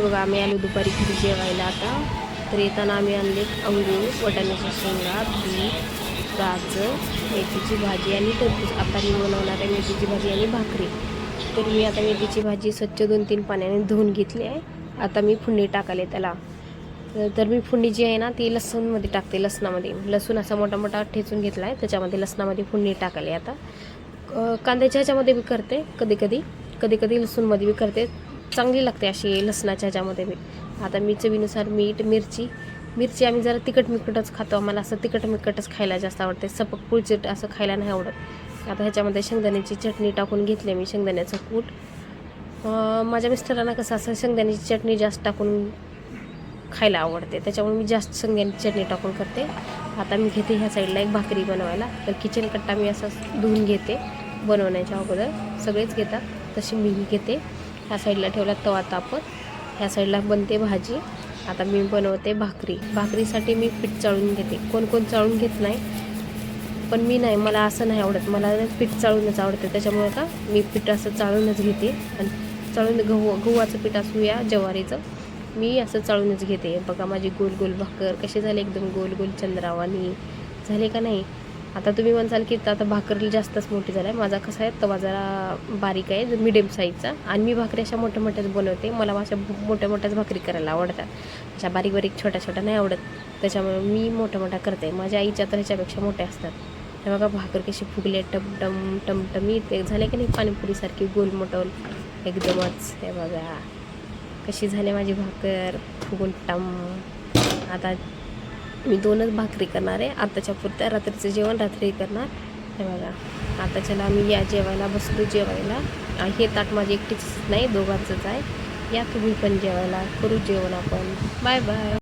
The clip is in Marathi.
बघा आम्ही आलो दुपारी घरी जेवायला आता. तर येताना आम्ही आणले अंगूर, वाटाण्याच्या शेंगा, बीट, गाजर, मेथीची भाजी आणि टरबूज. आता मी बनवणार आहे मेथीची भाजी आणि भाकरी. तर मी आता मेथीची भाजी स्वच्छ 2-3 पाण्याने धुवून घेतली आहे. आता मी फोडणी टाकाले त्याला. तर मी फोडणी जी आहे ना ती लसूणमध्ये टाकते. लसणामध्ये लसूण असा मोठा मोठा ठेचून घेतला आहे, त्याच्यामध्ये लसणामध्ये फोडणी टाकाली. आता कांद्याच्या ह्याच्यामध्ये बी करते कधी कधी लसूणमध्ये बी करते. चांगली लागते अशी लसणाच्या ह्याच्यामध्ये बी. आता मी चवीनुसार मीठ, मिरची आम्ही जरा तिखट मिठच खातो. आम्हाला असं तिखट मिठच खायला जास्त आवडते. सपक पुळचट असं खायला नाही आवडत. आता ह्याच्यामध्ये शेंगदाण्याची चटणी टाकून घेतली मी, शेंगदाण्याचं कूट. माझ्या मिस्टरांना कसं असं शेंगदाण्याची चटणी जास्त टाकून खायला आवडते, त्याच्यामुळे मी जास्त शेंगदाण्याची चटणी टाकून करते. आता मी घेते ह्या साईडला एक भाकरी बनवायला. तर किचन कट्टा मी असा धुवून घेते बनवण्याच्या अगोदर. सगळेच घेतात तशी मीही घेते. ह्या साईडला ठेवला तवा तापत. ह्या साईडला बनते भाजी. आता मी बनवते भाकरीसाठी मी पीठ चाळून घेते. कोण चाळून घेत नाही, पण मी नाही, मला असं नाही आवडत. मला पीठ चाळूनच आवडते. त्याच्यामुळे का मी पीठ असं चाळूनच घेते. आणि चाळून गव्हाचं पीठ असू या ज्वारीचं, मी असं चाळूनच घेते. बघा माझी गोल गोल भाकर कशी झाली, एकदम गोल गोल चंद्रावानी झाले का नाही. आता तुम्ही म्हणसाल की आता भाकर जास्तच मोठी झाली आहे. माझा कसा आहे तवा जरा बारीक आहे, मिडियम साईजचा. आणि मी भाकरी अशा मोठ्या मोठ्याच बनवते. मला अशा मोठ्या मोठ्याच भाकरी करायला आवडतात. अशा बारीक बारीक छोट्या छोट्या नाही आवडत. त्याच्यामुळे मी मोठ्या मोठ्या करते. माझ्या आईच्या तर ह्याच्यापेक्षा मोठ्या असतात. हे बघा भाकर कशी फुगली टमटम टमटमी ते झाले की नाही, पाणीपुरीसारखी गोल मोठल एकदमच. हे बघा कशी झाली माझी भाकर फुगून टम. आता मी 2च भाकरी करणार आहे आताच्या पुरत्या. रात्रीचं जेवण रात्री करणार. हे बघा आता चला आम्ही या जेवायला बसलो. जेवायला हे ताट माझी एकटीच नाही, दोघांचंच आहे. या तुम्ही पण जेवायला, करू जेवण आपण. Bye bye.